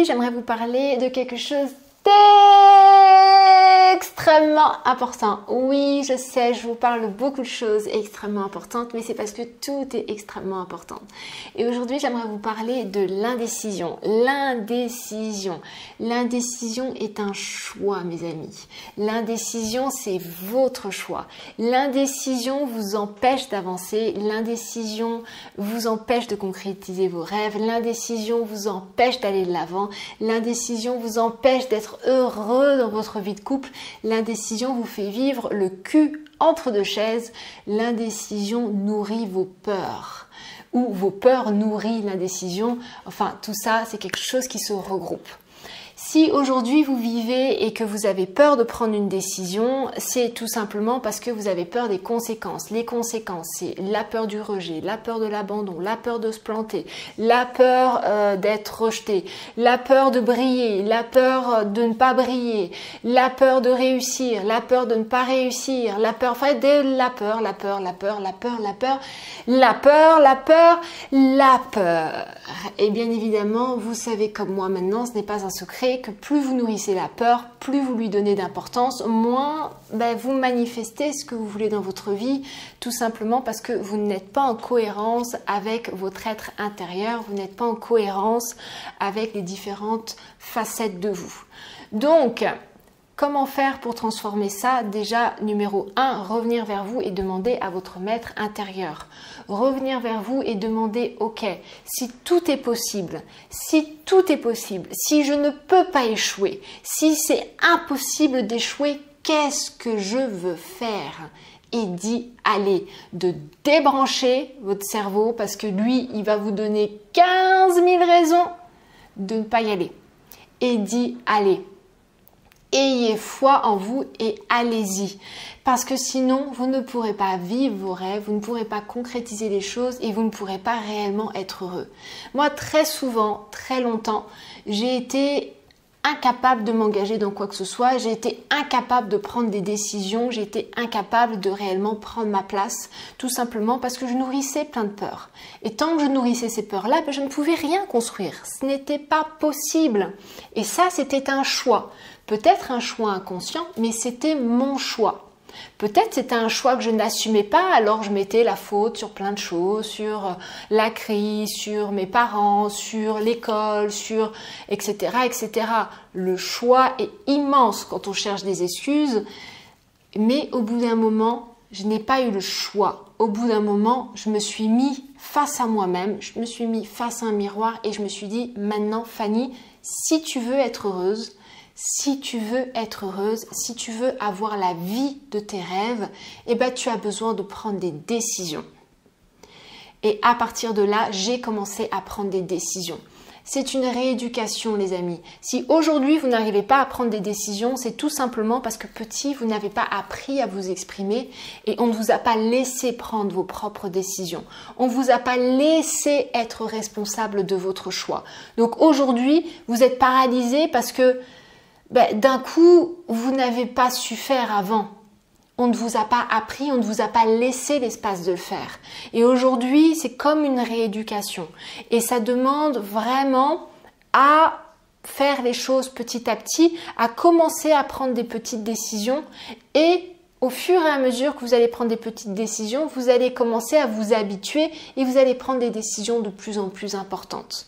aujourd'hui, j'aimerais vous parler de quelque chose d'extrêmement important. Oui, je sais, je vous parle de beaucoup de choses extrêmement importantes, mais c'est parce que tout est extrêmement important. Et aujourd'hui, j'aimerais vous parler de l'indécision. L'indécision. L'indécision est un choix, mes amis. L'indécision, c'est votre choix. L'indécision vous empêche d'avancer. L'indécision vous empêche de concrétiser vos rêves. L'indécision vous empêche d'aller de l'avant. L'indécision vous empêche d'être heureux dans votre vie de couple. L'indécision vous fait vivre le cul entre deux chaises. L'indécision nourrit vos peurs. Ou vos peurs nourrissent l'indécision. Enfin, tout ça, c'est quelque chose qui se regroupe. Si aujourd'hui vous vivez et que vous avez peur de prendre une décision, c'est tout simplement parce que vous avez peur des conséquences. Les conséquences, c'est la peur du rejet, la peur de l'abandon, la peur de se planter, la peur d'être rejeté, la peur de briller, la peur de ne pas briller, la peur de réussir, la peur de ne pas réussir, la peur, enfin la peur. Et bien évidemment, vous savez comme moi maintenant, ce n'est pas un secret, que plus vous nourrissez la peur, plus vous lui donnez d'importance, moins vous manifestez ce que vous voulez dans votre vie, tout simplement parce que vous n'êtes pas en cohérence avec votre être intérieur, vous n'êtes pas en cohérence avec les différentes facettes de vous. Donc, comment faire pour transformer ça? Déjà, numéro 1, revenir vers vous et demander à votre maître intérieur. Revenir vers vous et demander, ok, si tout est possible, si je ne peux pas échouer, si c'est impossible d'échouer, qu'est-ce que je veux faire? Et d'y aller, de débrancher votre cerveau parce que lui, il va vous donner 15 000 raisons de ne pas y aller. Et d'y aller. Ayez foi en vous et allez-y. Parce que sinon, vous ne pourrez pas vivre vos rêves, vous ne pourrez pas concrétiser les choses et vous ne pourrez pas réellement être heureux. Moi, très souvent, très longtemps, j'ai été incapable de m'engager dans quoi que ce soit, j'ai été incapable de prendre des décisions, j'ai été incapable de réellement prendre ma place, tout simplement parce que je nourrissais plein de peurs. Et tant que je nourrissais ces peurs-là, je ne pouvais rien construire. Ce n'était pas possible. Et ça, c'était un choix. Peut-être un choix inconscient, mais c'était mon choix. Peut-être c'était un choix que je n'assumais pas, alors je mettais la faute sur plein de choses, sur la crise, sur mes parents, sur l'école, sur etc., etc. Le choix est immense quand on cherche des excuses, mais au bout d'un moment, je n'ai pas eu le choix. Au bout d'un moment, je me suis mis face à moi-même, je me suis mis face à un miroir et je me suis dit, maintenant Fanny, si tu veux être heureuse, si tu veux avoir la vie de tes rêves, tu as besoin de prendre des décisions. Et à partir de là, j'ai commencé à prendre des décisions. C'est une rééducation, les amis. Si aujourd'hui, vous n'arrivez pas à prendre des décisions, c'est tout simplement parce que petit, vous n'avez pas appris à vous exprimer et on ne vous a pas laissé prendre vos propres décisions. On ne vous a pas laissé être responsable de votre choix. Donc aujourd'hui, vous êtes paralysé parce que d'un coup, vous n'avez pas su faire avant. On ne vous a pas appris, on ne vous a pas laissé l'espace de le faire. Et aujourd'hui, c'est comme une rééducation. Et ça demande vraiment à faire les choses petit à petit, à commencer à prendre des petites décisions. Et au fur et à mesure que vous allez prendre des petites décisions, vous allez commencer à vous habituer et vous allez prendre des décisions de plus en plus importantes.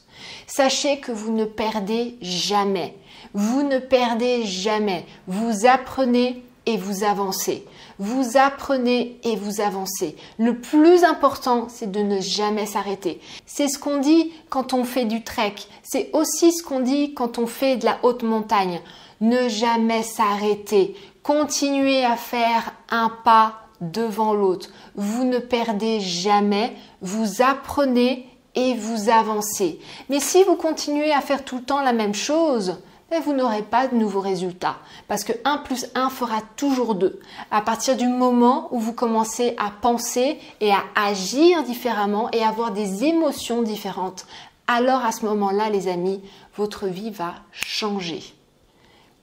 Sachez que vous ne perdez jamais. Vous ne perdez jamais. Vous apprenez et vous avancez. Vous apprenez et vous avancez. Le plus important, c'est de ne jamais s'arrêter. C'est ce qu'on dit quand on fait du trek. C'est aussi ce qu'on dit quand on fait de la haute montagne. Ne jamais s'arrêter. Continuez à faire un pas devant l'autre. Vous ne perdez jamais. Vous apprenez et vous avancez. Mais si vous continuez à faire tout le temps la même chose, vous n'aurez pas de nouveaux résultats. Parce que 1 plus 1 fera toujours 2. À partir du moment où vous commencez à penser et à agir différemment et avoir des émotions différentes, alors à ce moment-là, les amis, votre vie va changer.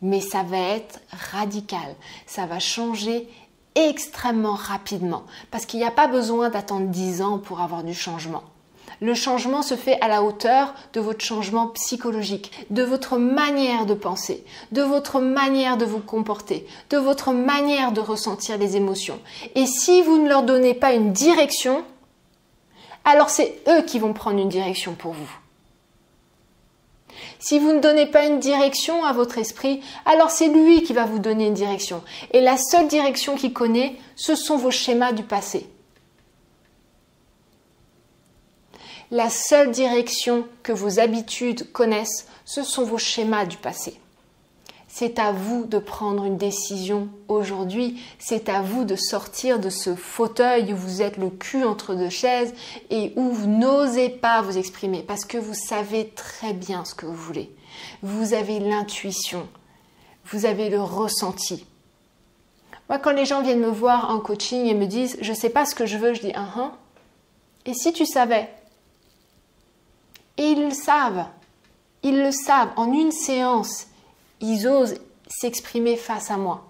Mais ça va être radical. Ça va changer extrêmement rapidement. Parce qu'il n'y a pas besoin d'attendre 10 ans pour avoir du changement. Le changement se fait à la hauteur de votre changement psychologique, de votre manière de penser, de votre manière de vous comporter, de votre manière de ressentir les émotions. Et si vous ne leur donnez pas une direction, alors c'est eux qui vont prendre une direction pour vous. Si vous ne donnez pas une direction à votre esprit, alors c'est lui qui va vous donner une direction. Et la seule direction qu'il connaît, ce sont vos schémas du passé. La seule direction que vos habitudes connaissent, ce sont vos schémas du passé. C'est à vous de prendre une décision aujourd'hui. C'est à vous de sortir de ce fauteuil où vous êtes le cul entre deux chaises et où vous n'osez pas vous exprimer parce que vous savez très bien ce que vous voulez. Vous avez l'intuition. Vous avez le ressenti. Moi, quand les gens viennent me voir en coaching et me disent « je ne sais pas ce que je veux », je dis « Et si tu savais ?» Et ils le savent. Ils le savent. En une séance, ils osent s'exprimer face à moi.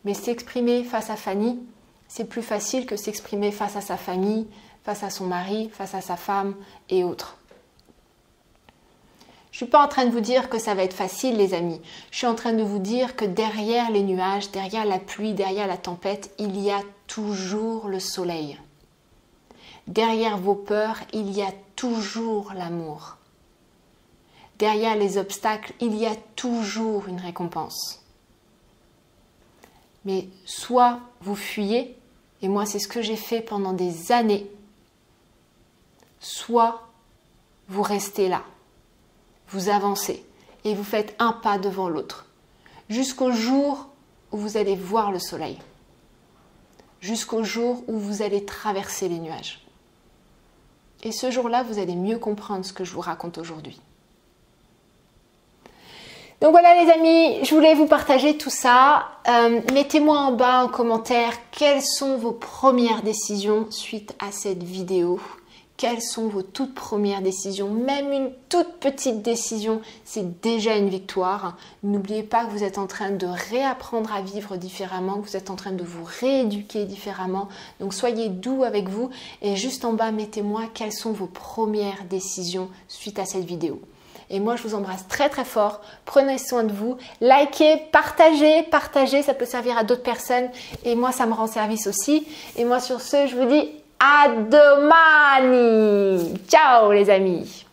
Mais s'exprimer face à Fanny, c'est plus facile que s'exprimer face à sa famille, face à son mari, face à sa femme et autres. Je ne suis pas en train de vous dire que ça va être facile, les amis. Je suis en train de vous dire que derrière les nuages, derrière la pluie, derrière la tempête, il y a toujours le soleil. Derrière vos peurs, il y a toujours l'amour. Derrière les obstacles, il y a toujours une récompense. Mais soit vous fuyez, et moi c'est ce que j'ai fait pendant des années, soit vous restez là, vous avancez et vous faites un pas devant l'autre, jusqu'au jour où vous allez voir le soleil, jusqu'au jour où vous allez traverser les nuages. Et ce jour-là, vous allez mieux comprendre ce que je vous raconte aujourd'hui. Donc voilà les amis, je voulais vous partager tout ça. Mettez-moi en bas en commentaire quelles sont vos premières décisions suite à cette vidéo. Quelles sont vos toutes premières décisions? Même une toute petite décision, c'est déjà une victoire. N'oubliez pas que vous êtes en train de réapprendre à vivre différemment, que vous êtes en train de vous rééduquer différemment. Donc soyez doux avec vous et juste en bas, mettez-moi quelles sont vos premières décisions suite à cette vidéo. Et moi, je vous embrasse très très fort. Prenez soin de vous. Likez, partagez, ça peut servir à d'autres personnes. Et moi, ça me rend service aussi. Et moi, sur ce, je vous dis à domani. Ciao les amis.